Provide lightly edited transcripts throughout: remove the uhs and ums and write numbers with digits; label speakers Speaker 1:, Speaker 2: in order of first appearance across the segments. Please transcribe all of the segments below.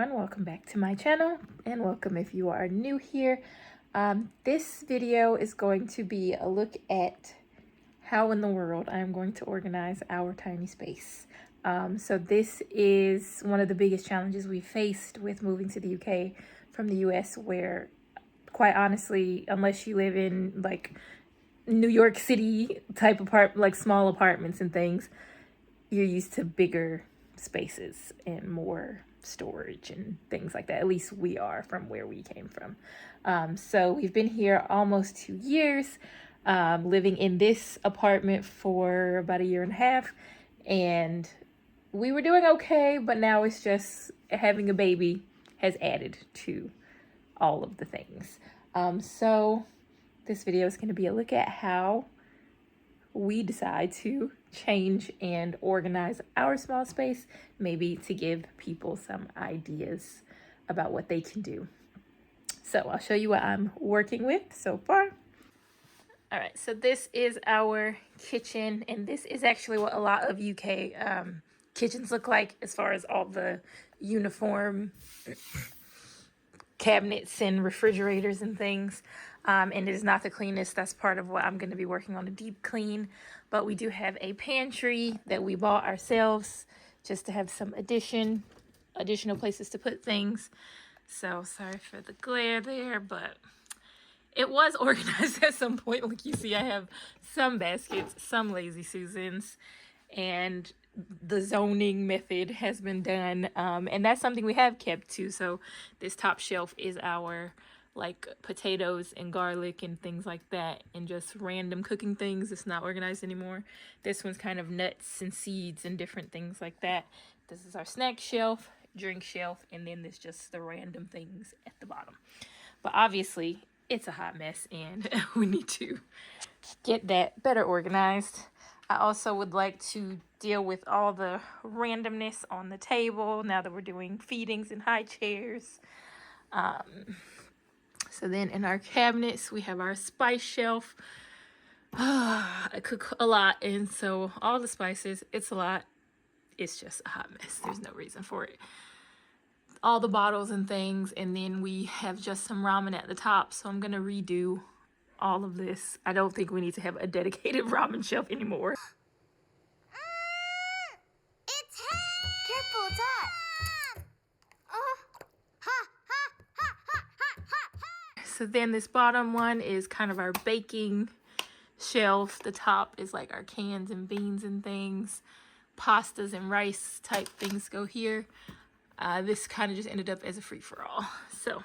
Speaker 1: everyone, welcome back to my channel, and welcome if you are new here. This video is going to be a look at how in the world I am going to organize our tiny space. So this is one of the biggest challenges we faced with moving to the UK from the US, where quite honestly, unless you live in like New York City type like small apartments and things, you're used to bigger spaces and more storage and things like that. At least we are from where we came from. So we've been here almost 2 years, living in this apartment for about 1.5 years, and we were doing okay, but now it's just having a baby has added to all of the things. So this video is going to be a look at how we decide to change and organize our small space, maybe to give people some ideas about what they can do. So I'll show you what I'm working with so far. All right, so this is our kitchen, and this is actually what a lot of UK kitchens look like, as far as all the uniform cabinets and refrigerators and things. And it is not the cleanest. That's part of what I'm going to be working on, a deep clean. But we do have a pantry that we bought ourselves just to have some additional places to put things. So sorry for the glare there, but it was organized at some point. Like you see, I have some baskets, some Lazy Susans, and the zoning method has been done. And that's something we have kept too. So this top shelf is our like potatoes and garlic and things like that, and just random cooking things. It's not organized anymore. This one's kind of nuts and seeds and different things like that. This is our snack shelf, drink shelf, and then there's just the random things at the bottom. But obviously it's a hot mess and we need to get that better organized. I also would like to deal with all the randomness on the table now that we're doing feedings and high chairs. So then in our cabinets, we have our spice shelf. I cook a lot, and so all the spices, it's a lot. It's just a hot mess. There's no reason for it. All the bottles and things, and then we have just some ramen at the top, so I'm going to redo all of this. I don't think we need to have a dedicated ramen shelf anymore.
Speaker 2: It's hot! Careful, it's hot!
Speaker 1: So then this bottom one is kind of our baking shelf. The top is like our cans and beans and things. Pastas and rice type things go here. This kind of just ended up as a free-for-all. So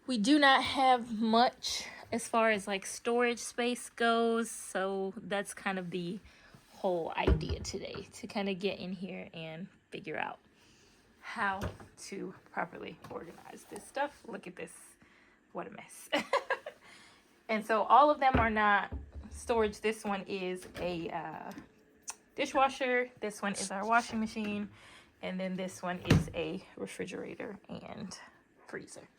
Speaker 1: we do not have much as far as like storage space goes. So that's kind of the whole idea today, to kind of get in here and figure out how to properly organize this stuff. Look at this. What a mess. And so all of them are not storage. This one is a dishwasher. This one is our washing machine. And then this one is a refrigerator and freezer.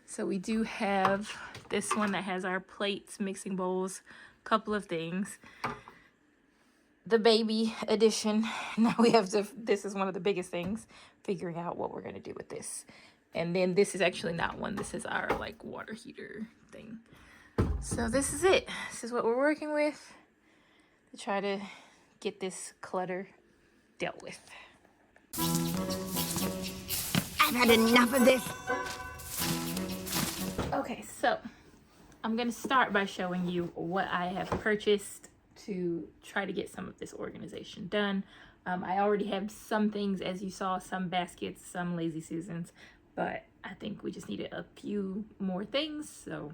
Speaker 1: So we do have this one that has our plates, mixing bowls, a couple of things. The baby edition. Now we have to, this is one of the biggest things, figuring out what we're going to do with this. And then this is actually not one. This is our like water heater thing. So this is it. This is what we're working with to try to get this clutter dealt with.
Speaker 2: I've had enough of this.
Speaker 1: Okay, so I'm going to start by showing you what I have purchased to try to get some of this organization done. I already have some things, as you saw, some baskets, some Lazy Susans, but I think we just needed a few more things, so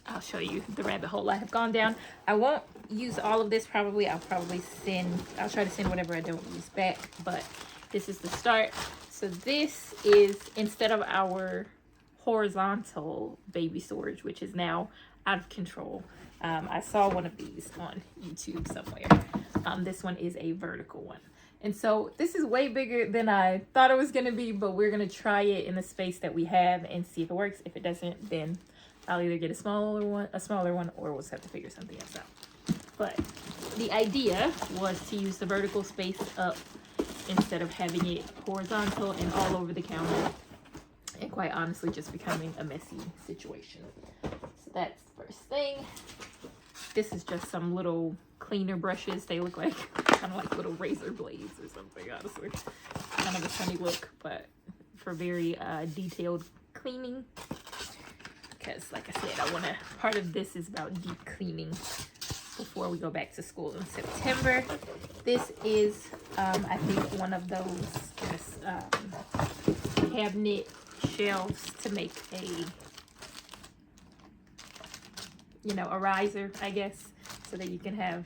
Speaker 1: I'll show you the rabbit hole I have gone down. I won't use all of this probably. I'll try to send whatever I don't use back, but this is the start. So this is, instead of our horizontal baby storage, which is now out of control, I saw one of these on YouTube somewhere. This one is a vertical one. And so this is way bigger than I thought it was going to be, but we're going to try it in the space that we have and see if it works. If it doesn't, then I'll either get a smaller one, or we'll just have to figure something else out. But the idea was to use the vertical space up instead of having it horizontal and all over the counter, and quite honestly just becoming a messy situation. So that's the first thing. This is just some little cleaner brushes. They look like kind of like little razor blades or something, honestly. Kind of a funny look, but for very detailed cleaning. Because like I said, part of this is about deep cleaning before we go back to school in September. This is, I think, one of those cabinet shelves to make a riser, I guess, so that you can have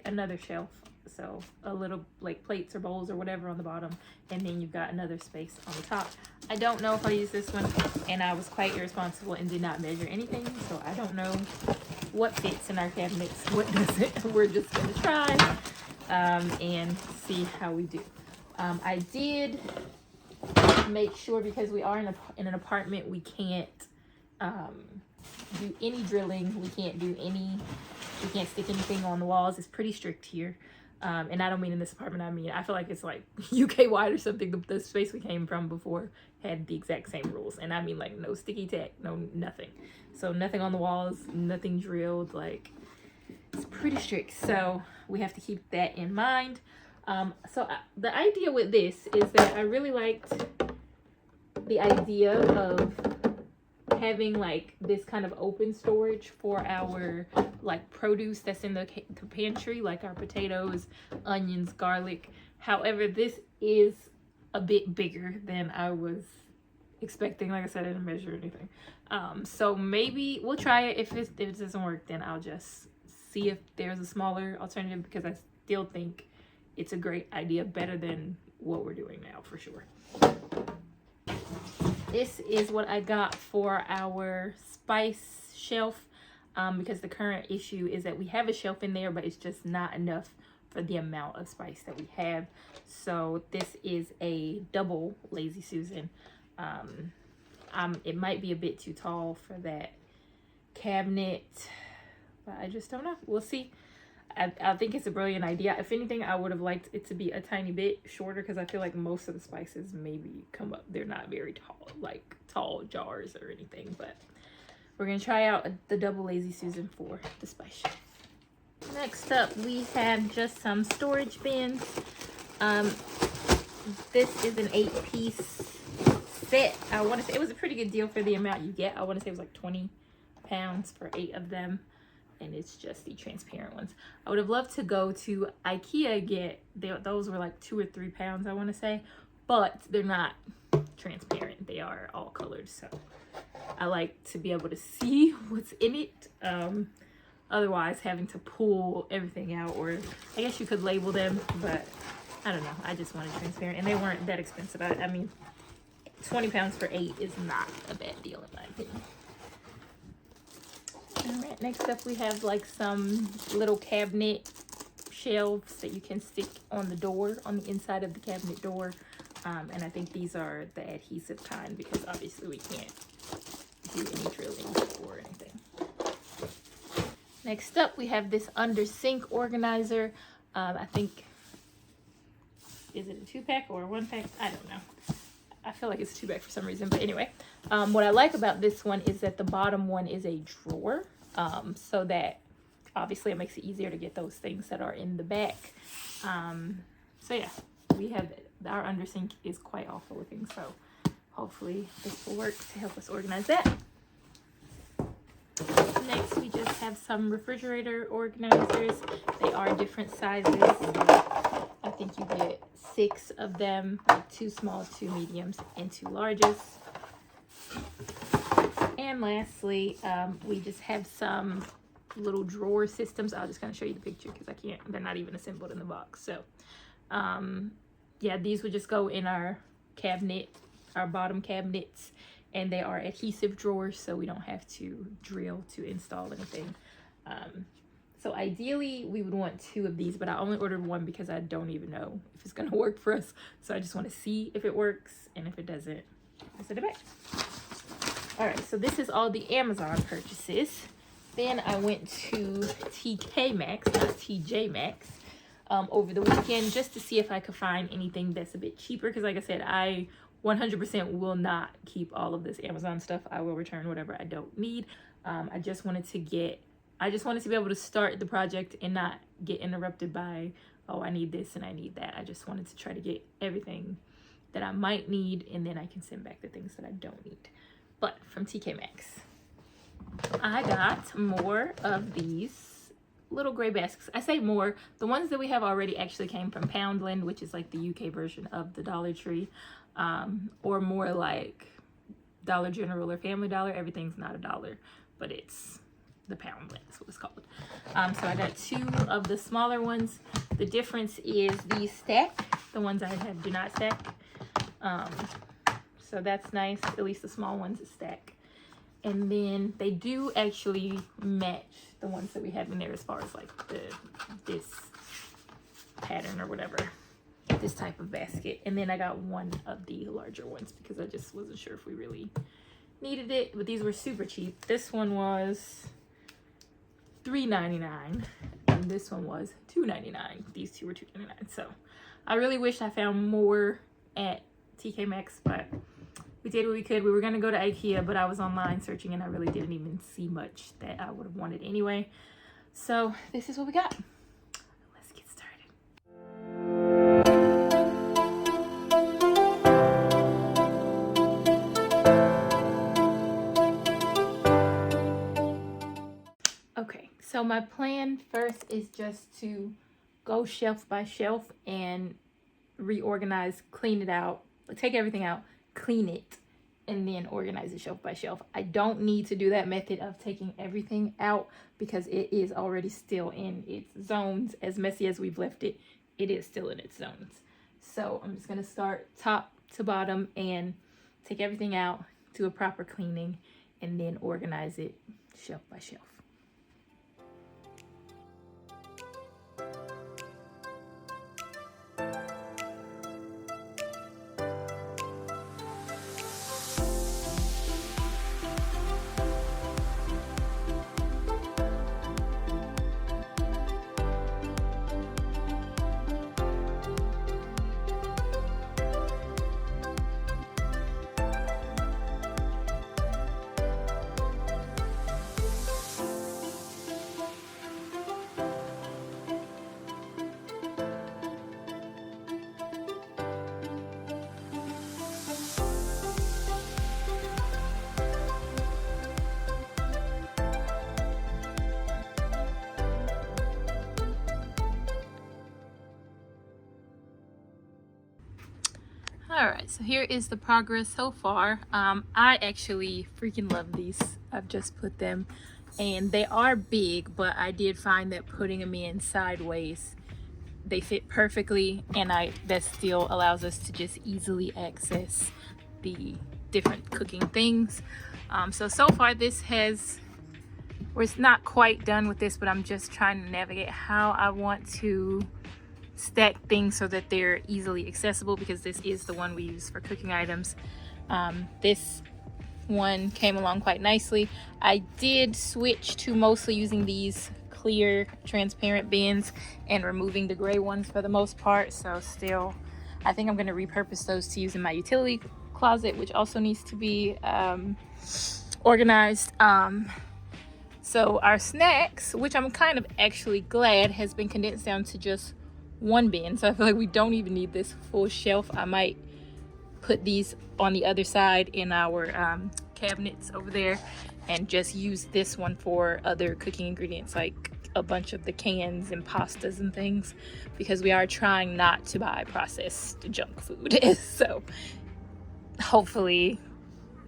Speaker 1: another shelf. So a little like plates or bowls or whatever on the bottom, and then you've got another space on the top. I don't know if I'll use this one, and I was quite irresponsible and did not measure anything, so I don't know what fits in our cabinets, what doesn't. We're just gonna try and see how we do. I did make sure, because we are in an apartment, we can't do any drilling. We can't stick anything on the walls. It's pretty strict here. And I don't mean in this apartment, I feel like it's like UK wide or something. The space we came from before had the exact same rules. And I mean like no sticky tack, no nothing. So nothing on the walls, nothing drilled, like it's pretty strict. So we have to keep that in mind. The idea with this is that I really liked the idea of having like this kind of open storage for our like produce that's in the pantry, like our potatoes, onions, garlic. However, this is a bit bigger than I was expecting. Like I said, I didn't measure anything. So maybe we'll try it. If it doesn't work, then I'll just see if there's a smaller alternative, because I still think it's a great idea, better than what we're doing now for sure. This is what I got for our spice shelf, because the current issue is that we have a shelf in there, but it's just not enough for the amount of spice that we have. So this is a double Lazy Susan. It might be a bit too tall for that cabinet, but I just don't know. We'll see. I think it's a brilliant idea. If anything, I would have liked it to be a tiny bit shorter, because I feel like most of the spices maybe come up. They're not very tall, like tall jars or anything, but we're going to try out the double Lazy Susan for the spice shelf. Next up, we have just some storage bins. This is an 8-piece set. I want to say it was a pretty good deal for the amount you get. I want to say it was like £20 for 8 of them. And it's just the transparent ones. I would have loved to go to IKEA, those were like £2 or £3, I want to say, but they're not transparent. They are all colored, so I like to be able to see what's in it. Otherwise, having to pull everything out, or I guess you could label them, but I don't know. I just wanted transparent, and they weren't that expensive. I mean, £20 for 8 is not a bad deal in my opinion. Alright, next up we have like some little cabinet shelves that you can stick on the door, on the inside of the cabinet door. And I think these are the adhesive kind, because obviously we can't do any drilling or anything. Next up we have this under sink organizer. I think, is it a 2-pack or a 1-pack? I don't know. I feel like it's a 2-pack for some reason, but anyway. What I like about this one is that the bottom one is a drawer, so that obviously it makes it easier to get those things that are in the back. So yeah, we have our under sink is quite awful looking, so hopefully this will work to help us organize that. Next, we just have some refrigerator organizers. They are different sizes. I think you get 6 of them, like 2 small, 2 mediums, and 2 larges. And lastly, we just have some little drawer systems. I'll just kind of show you the picture because they're not even assembled in the box. So yeah, these would just go in our cabinet, our bottom cabinets, and they are adhesive drawers, so we don't have to drill to install anything. So ideally we would want 2 of these, but I only ordered 1 because I don't even know if it's gonna work for us. So I just want to see if it works, and if it doesn't, I'll send it back. All right, so this is all the Amazon purchases. Then I went to TK Maxx, not TJ Maxx, over the weekend just to see if I could find anything that's a bit cheaper, because like I said, I 100% will not keep all of this Amazon stuff. I will return whatever I don't need. I just wanted to be able to start the project and not get interrupted by, oh, I need this and I need that. I just wanted to try to get everything that I might need, and then I can send back the things that I don't need. But from TK Maxx, I got more of these little gray baskets. I say more. The ones that we have already actually came from Poundland, which is like the UK version of the Dollar Tree, or more like Dollar General or Family Dollar. Everything's not a dollar, but it's the Poundland is what it's called. So I got 2 of the smaller ones. The difference is these stack. The ones I have do not stack. So that's nice. At least the small ones stack. And then they do actually match the ones that we have in there as far as like this pattern or whatever, this type of basket. And then I got 1 of the larger ones because I just wasn't sure if we really needed it, but these were super cheap. This one was $3.99 and this one was $2.99. These 2 were $2.99. So I really wish I found more at TK Maxx, but we did what we could. We were going to go to IKEA, but I was online searching and I really didn't even see much that I would have wanted anyway. So this is what we got. Let's get started. Okay, so my plan first is just to go shelf by shelf and reorganize, clean it out, take everything out, clean it, and then organize it shelf by shelf. I don't need to do that method of taking everything out because it is already still in its zones. As messy as we've left it, it is still in its zones. So I'm just going to start top to bottom and take everything out, do a proper cleaning, and then organize it shelf by shelf. Alright, so here is the progress so far. I actually freaking love these. I've just put them, and they are big, but I did find that putting them in sideways, they fit perfectly, and that still allows us to just easily access the different cooking things. So far we're not quite done with this, but I'm just trying to navigate how I want to stack things so that they're easily accessible, because this is the one we use for cooking items. This one came along quite nicely. I did switch to mostly using these clear transparent bins and removing the gray ones for the most part. So still, I think I'm going to repurpose those to use in my utility closet, which also needs to be organized. So our snacks, which I'm kind of actually glad has been condensed down to just 1 bin, so I feel like we don't even need this full shelf. I might put these on the other side in our cabinets over there and just use this one for other cooking ingredients, like a bunch of the cans and pastas and things, because we are trying not to buy processed junk food. So hopefully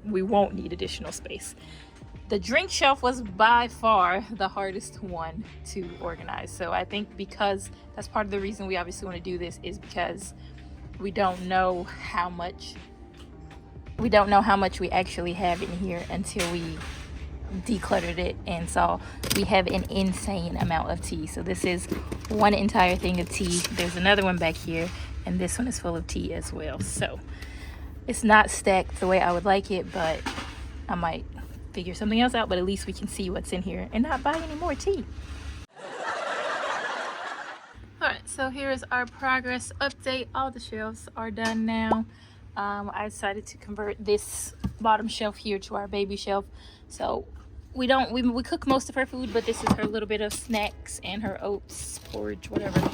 Speaker 1: we won't need additional space. The drink shelf was by far the hardest one to organize. So I think because that's part of the reason we obviously want to do this is because we don't know how much we actually have in here until we decluttered it and saw we have an insane amount of tea. So this is 1 entire thing of tea. There's another one back here, and this one is full of tea as well. So it's not stacked the way I would like it, but I might figure something else out, but at least we can see what's in here and not buy any more tea. Alright, So here's our progress update. All the shelves are done now. I decided to convert this bottom shelf here to our baby shelf. So we cook most of her food, but this is her little bit of snacks and her oats, porridge, whatever.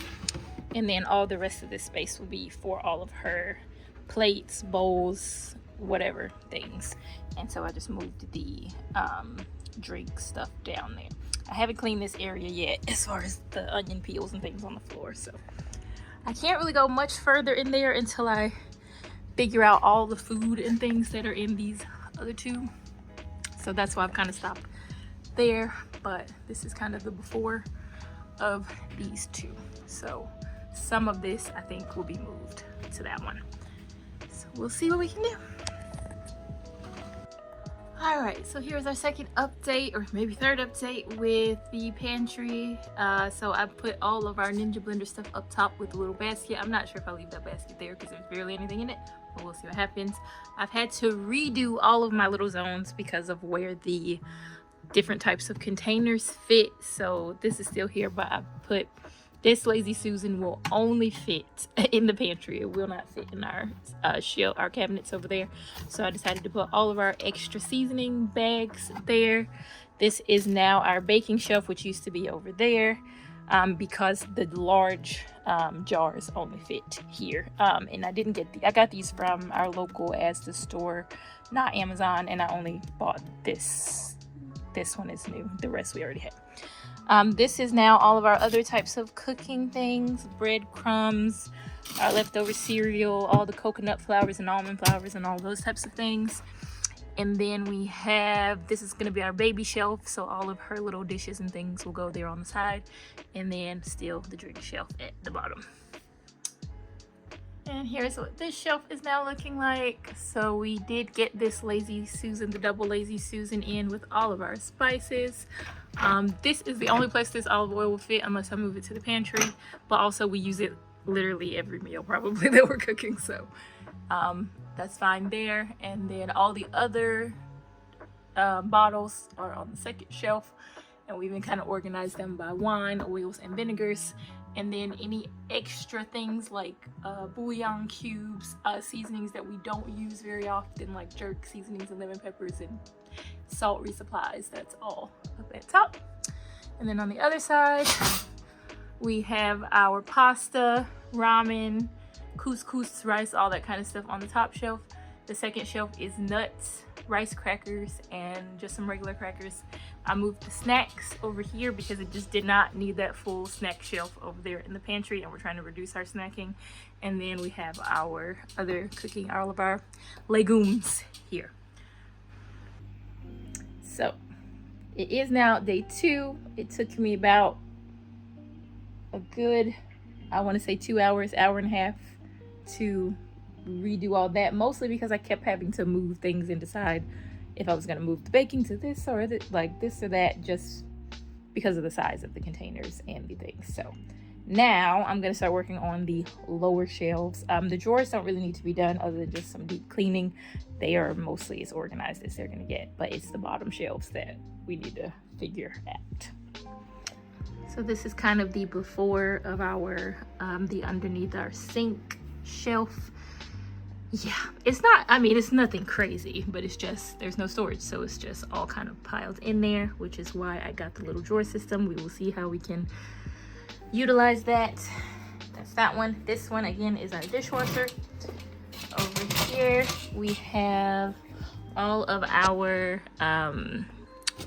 Speaker 1: And then all the rest of this space will be for all of her plates, bowls, whatever things. And so I just moved the drink stuff down there. I haven't cleaned this area yet as far as the onion peels and things on the floor, so I can't really go much further in there until I figure out all the food and things that are in these other two. So that's why I've kind of stopped there, but this is kind of the before of these two. So some of this I think will be moved to that one. So we'll see what we can do. All right, so here's our second update, or maybe third update with the pantry. So I put all of our Ninja Blender stuff up top with a little basket. I'm not sure if I leave that basket there because there's barely anything in it, but we'll see what happens. I've had to redo all of my little zones because of where the different types of containers fit. So this is still here, but I put this Lazy Susan will only fit in the pantry. It will not fit in our our cabinets over there. So I decided to put all of our extra seasoning bags there. This is now our baking shelf, which used to be over there, because the large jars only fit here. And I got these from our local Asda store, not Amazon, and I only bought this. This one is new. The rest we already had. This is now all of our other types of cooking things, breadcrumbs, our leftover cereal, all the coconut flours and almond flours and all those types of things. And then we have, this is going to be our baby shelf, so all of her little dishes and things will go there on the side. And then still the drink shelf at the bottom. And here's what this shelf is now looking like. So we did get this Lazy Susan, the double Lazy Susan, in with all of our spices. This is the only place this olive oil will fit unless I move it to the pantry, but also we use it literally every meal probably that we're cooking, so that's fine there. And then all the other bottles are on the second shelf, and we even kind of organized them by wine, oils, and vinegars. And then any extra things like bouillon cubes, seasonings that we don't use very often, like jerk seasonings and lemon peppers and salt resupplies, that's all up at top. And then on the other side, we have our pasta, ramen, couscous, rice, all that kind of stuff on the top shelf. The second shelf is nuts, rice crackers, and just some regular crackers. I moved the snacks over here because it just did not need that full snack shelf over there in the pantry, and we're trying to reduce our snacking. And then we have our other cooking, all of our legumes here. So it is now day 2. It took me about a good, I want to say 2 hours, hour and a half to redo all that, mostly because I kept having to move things and decide if I was going to move the baking to this or like this or that, just because of the size of the containers and the things. So now I'm going to start working on the lower shelves. The drawers don't really need to be done other than just some deep cleaning. They are mostly as organized as they're going to get, but it's the bottom shelves that we need to figure out. So this is kind of the before of our the underneath our sink shelf. Yeah, it's not, I mean, it's nothing crazy, but it's just, there's no storage, so it's just all kind of piled in there, which is why I got the little drawer system. We will see how we can utilize that. That's that one. This one again is our dishwasher. Over here we have all of our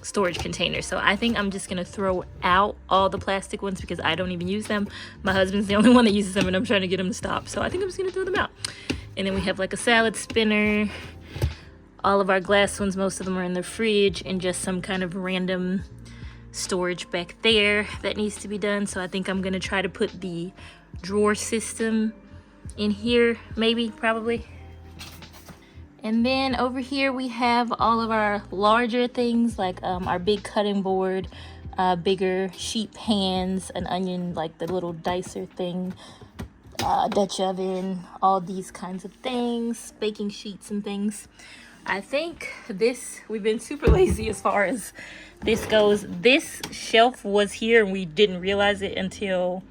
Speaker 1: storage containers. So I think I'm just gonna throw out all the plastic ones because I don't even use them. My husband's the only one that uses them, and I'm trying to get him to stop, so I think I'm just gonna throw them out. And then we have like a salad spinner, all of our glass ones, most of them are in the fridge, and just some kind of random storage back there that needs to be done. So I think I'm gonna try to put the drawer system in here, maybe, probably. And then over here we have all of our larger things, like our big cutting board, bigger sheet pans, an onion, like the little dicer thing, Dutch oven, all these kinds of things, baking sheets and things. I think we've been super lazy as far as this goes. This shelf was here and we didn't realize it until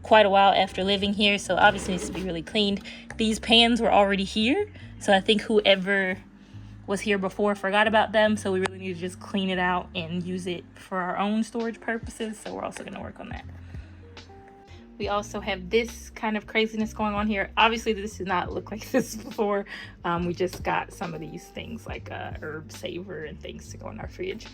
Speaker 3: quite a while after living here, so obviously needs to be really cleaned. These pans were already here, so I think whoever was here before forgot about them, so we really need to just clean it out and use it for our own storage purposes, so we're also going to work on that. We also have this kind of craziness going on here. Obviously this did not look like this before. We just got some of these things like herb saver and things to go in our fridge.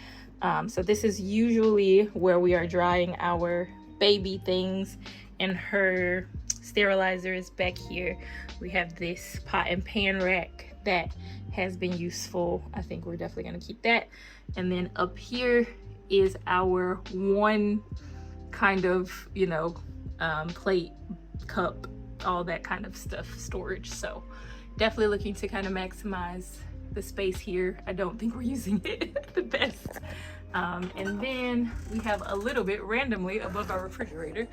Speaker 3: So this is usually where we are drying our baby things, and her sterilizer is back here. We have this pot and pan rack that has been useful. I think we're definitely going to keep that. And then up here is our one kind of, you know, plate, cup, all that kind of stuff storage. So definitely looking to kind of maximize the space here. I don't think we're using it the best. And then we have a little bit randomly above our refrigerator,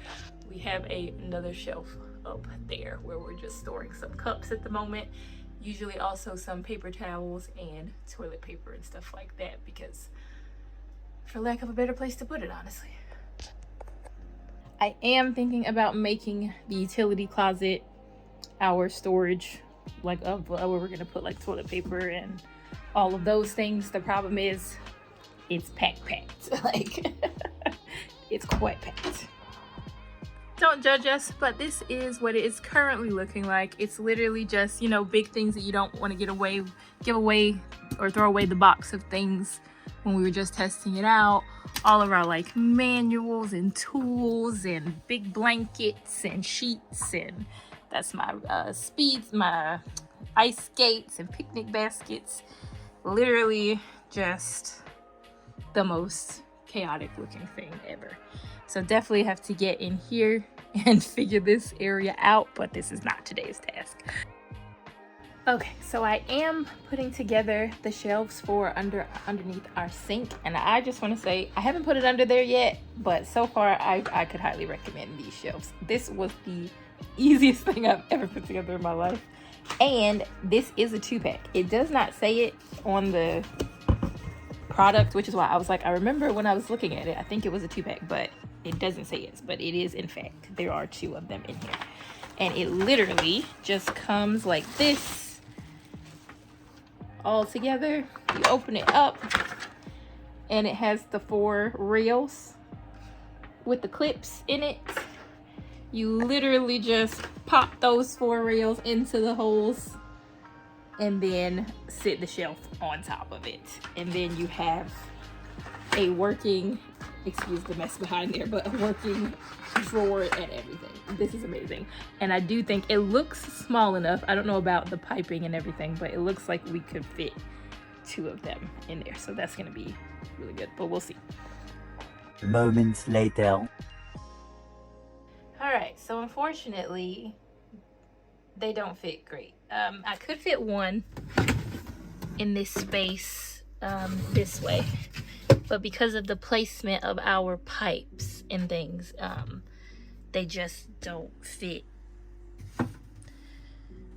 Speaker 3: we have another shelf up there where we're just storing some cups at the moment, usually also some paper towels and toilet paper and stuff like that, because for lack of a better place to put it, honestly. I am thinking about making the utility closet our storage, like where we're gonna put like toilet paper and all of those things. The problem is it's packed. Like it's quite packed. Don't judge us, but this is what it is currently looking like. It's literally just, you know, big things that you don't want to give away or throw away the box of things when we were just testing it out. All of our like manuals and tools and big blankets and sheets, and that's my speeds, my ice skates and picnic baskets. Literally just the most chaotic looking thing ever. So definitely have to get in here and figure this area out, but this is not today's task. Okay, so I am putting together the shelves for underneath our sink, and I just want to say I haven't put it under there yet, but so far I could highly recommend these shelves. This was the easiest thing I've ever put together in my life, and this is a 2-pack. It does not say it on the product, which is why I was like, I remember when I was looking at it, I think it was a 2-pack, but it doesn't say it, but it is in fact. There are 2 of them in here, and it literally just comes like this all together. You open it up and it has the 4 rails with the clips in it. You literally just pop those 4 rails into the holes and then sit the shelf on top of it, and then you have a working, excuse the mess behind there, but a working drawer and everything. This is amazing, and I do think it looks small enough. I don't know about the piping and everything, but it looks like we could fit 2 of them in there, so that's gonna be really good, but we'll see.
Speaker 4: Moments later.
Speaker 3: All right, so unfortunately they don't fit great. I could fit one in this space this way, but because of the placement of our pipes and things, they just don't fit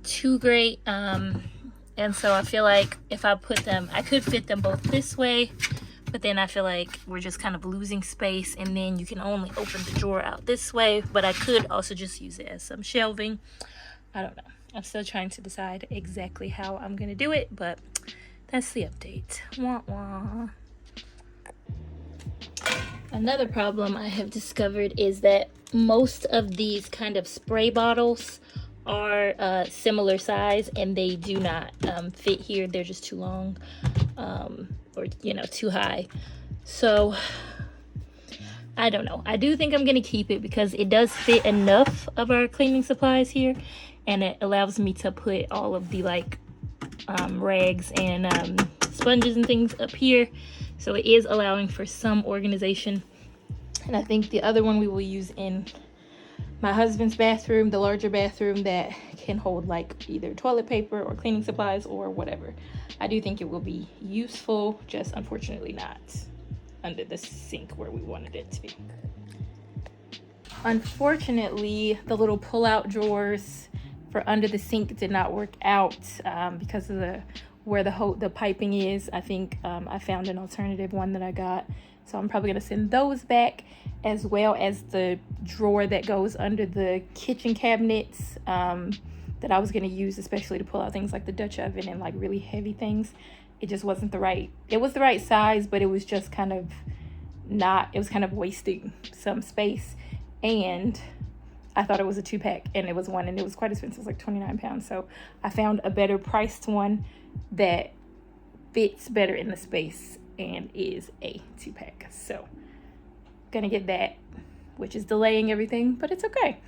Speaker 3: too great. And so I feel like if I put them, I could fit them both this way, but then I feel like we're just kind of losing space, and then you can only open the drawer out this way. But I could also just use it as some shelving. I don't know. I'm still trying to decide exactly how I'm gonna do it, but that's the update. Wah wah. Another problem I have discovered is that most of these kind of spray bottles are similar size, and they do not fit here. They're just too long, or you know, too high. So I don't know. I do think I'm gonna keep it because it does fit enough of our cleaning supplies here, and it allows me to put all of the like rags and sponges and things up here. So it is allowing for some organization. And I think the other one we will use in my husband's bathroom, the larger bathroom that can hold like either toilet paper or cleaning supplies or whatever. I do think it will be useful, just unfortunately not under the sink where we wanted it to be. Unfortunately, the little pull-out drawers for under the sink did not work out because of where the piping is. I think I found an alternative one that I got.
Speaker 1: So I'm probably gonna send those back, as well as the drawer that goes under the kitchen cabinets that I was gonna use, especially to pull out things like the Dutch oven and like really heavy things. It just wasn't the right, it was the right size, but it was just kind of not, it was kind of wasting some space. And I thought it was a 2-pack and it was one, and it was quite expensive. It was like 29 pounds. So I found a better priced one that fits better in the space and is a 2-pack. So gonna get that, which is delaying everything, but it's okay.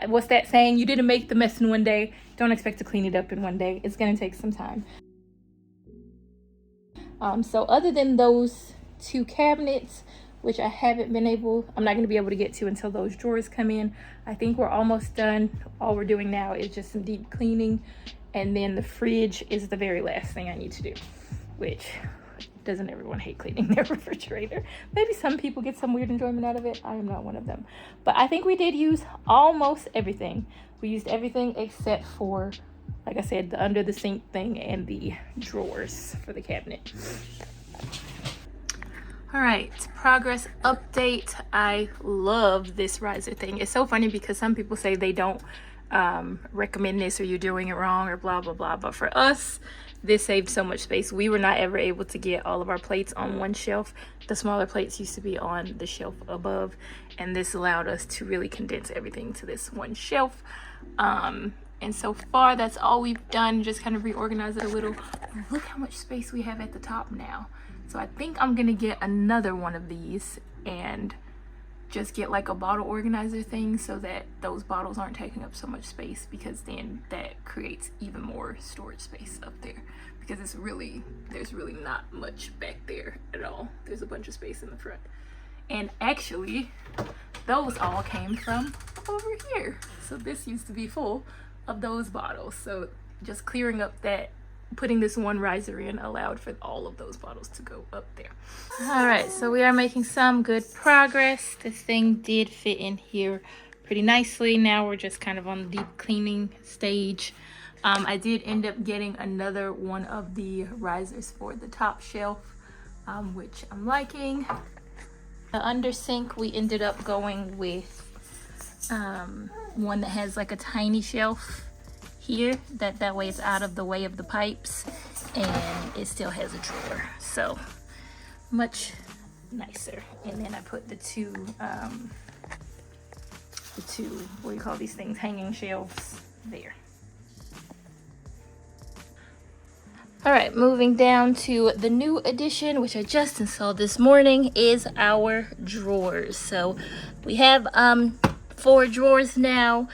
Speaker 1: What's that saying? You didn't make the mess in one day. Don't expect to clean it up in one day. It's gonna take some time. So other than those 2 cabinets, which I haven't been able, I'm not going to be able to get to until those drawers come in. I think we're almost done. All we're doing now is just some deep cleaning, and then the fridge is the very last thing I need to do, which doesn't everyone hate cleaning their refrigerator? Maybe some people get some weird enjoyment out of it. I am not one of them. But I think we did use almost everything. We used everything except for, like I said, the under the sink thing and the drawers for the cabinet. All right, progress update. I love this riser thing. It's so funny because some people say they don't recommend this, or you're doing it wrong, or blah blah blah, but for us this saved so much space. We were not ever able to get all of our plates on one shelf. The smaller plates used to be on the shelf above, and this allowed us to really condense everything to this one shelf. And so far that's all we've done, just kind of reorganize it a little. Look how much space we have at the top now. So I think I'm gonna get another one of these and just get like a bottle organizer thing, so that those bottles aren't taking up so much space, because then that creates even more storage space up there, because it's really, there's really not much back there at all. There's a bunch of space in the front. And actually those all came from over here. So this used to be full of those bottles. So just clearing up that, putting this one riser in allowed for all of those bottles to go up there. All right, so we are making some good progress. This thing did fit in here pretty nicely. Now we're just kind of on the deep cleaning stage. I did end up getting another one of the risers for the top shelf, which I'm liking. The under sink, we ended up going with one that has like a tiny shelf here, that way it's out of the way of the pipes, and it still has a drawer, so much nicer. And then I put the two what do you call these things, hanging shelves there. All right, moving down to the new addition, which I just installed this morning, is our drawers. So we have 4 drawers now.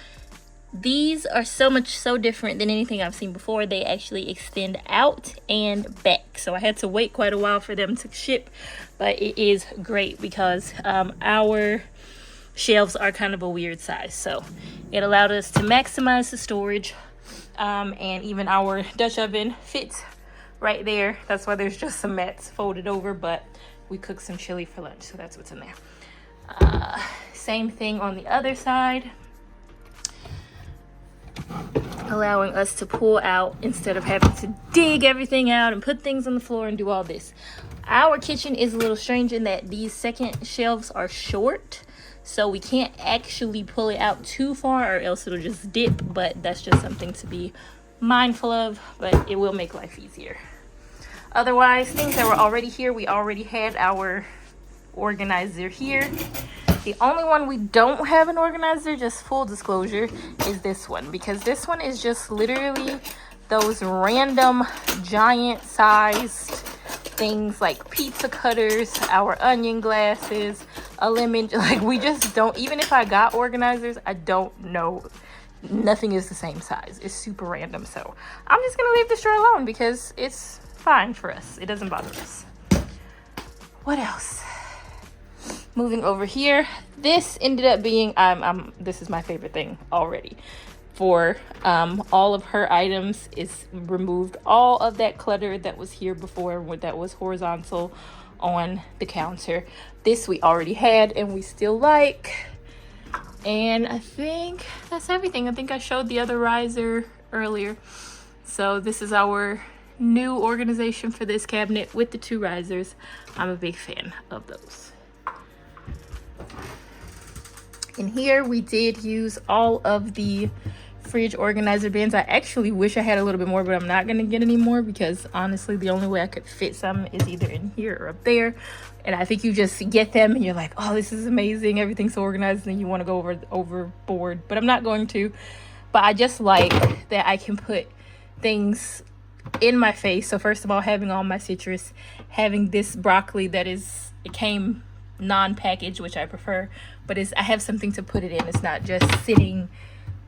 Speaker 1: These are so different than anything I've seen before. They actually extend out and back. So I had to wait quite a while for them to ship, but it is great because our shelves are kind of a weird size. So it allowed us to maximize the storage, and even our Dutch oven fits right there. That's why there's just some mats folded over, but we cooked some chili for lunch, so that's what's in there. Same thing on the other side, allowing us to pull out instead of having to dig everything out and put things on the floor and do all this. Our kitchen is a little strange in that these second shelves are short, so we can't actually pull it out too far or else it'll just dip, but that's just something to be mindful of, but it will make life easier. Otherwise, things that were already here, we already had our organizer here. The only one we don't have an organizer, just full disclosure, is this one, because this one is just literally those random giant sized things like pizza cutters, our onion glasses, a lemon, like we just don't, even if I got organizers, I don't know, nothing is the same size. It's super random. So I'm just gonna leave this drawer alone because it's fine for us. It doesn't bother us. What else? Moving over here, this ended up being this is my favorite thing already. For all of her items, is removed all of that clutter that was here before, that was horizontal on the counter. This we already had and we still like. And I think that's everything. I think I showed the other riser earlier. So this is our new organization for this cabinet with the 2 risers. I'm a big fan of those.
Speaker 3: In here, we did use all of the fridge organizer bins. I actually wish I had a little bit more, but I'm not gonna get any more because honestly, the only way I could fit some is either in here or up there. And I think you just get them and you're like, oh, this is amazing. Everything's so organized, and you want to go overboard, but I'm not going to. But I just like that I can put things in my face. So first of all, having all my citrus, having this broccoli that is, it came non-packaged, which I prefer, but I have something to put it in. It's not just sitting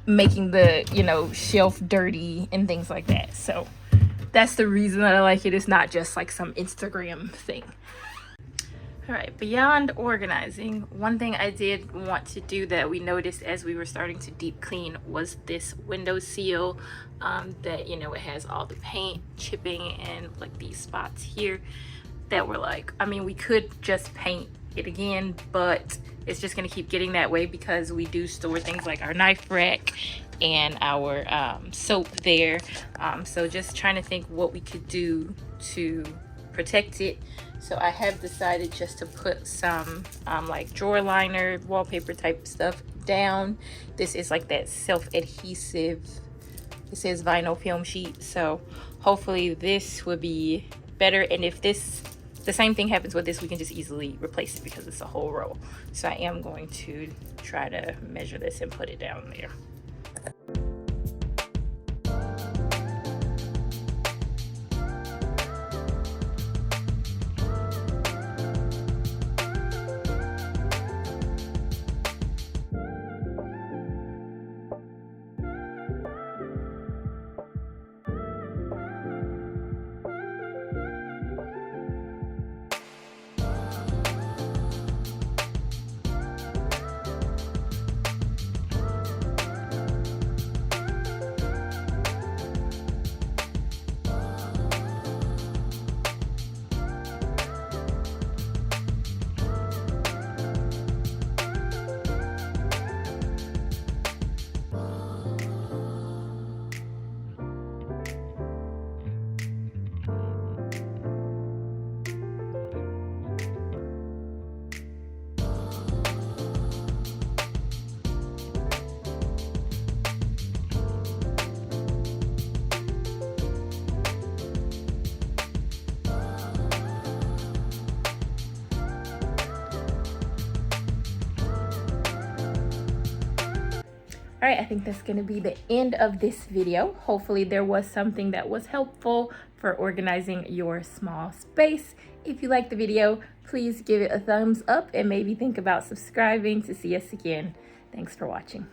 Speaker 3: making the, you know, shelf dirty and things like that. So that's the reason that I like it. It's not just like some Instagram thing. All right, beyond organizing, one thing I did want to do that we noticed as we were starting to deep clean was this window seal that, you know, it has all the paint chipping and like these spots here that were like, I mean, we could just paint it again, but it's just gonna keep getting that way because we do store things like our knife rack and our soap there. So just trying to think what we could do to protect it. So I have decided just to put some like drawer liner, wallpaper type stuff down. This is like that self-adhesive, it says vinyl film sheet. So hopefully this will be better. And if the same thing happens with this, we can just easily replace it because it's a whole roll. So I am going to try to measure this and put it down there. All right, I think that's going to be the end of this video. Hopefully there was something that was helpful for organizing your small space. If you liked the video, please give it a thumbs up and maybe think about subscribing to see us again. Thanks for watching.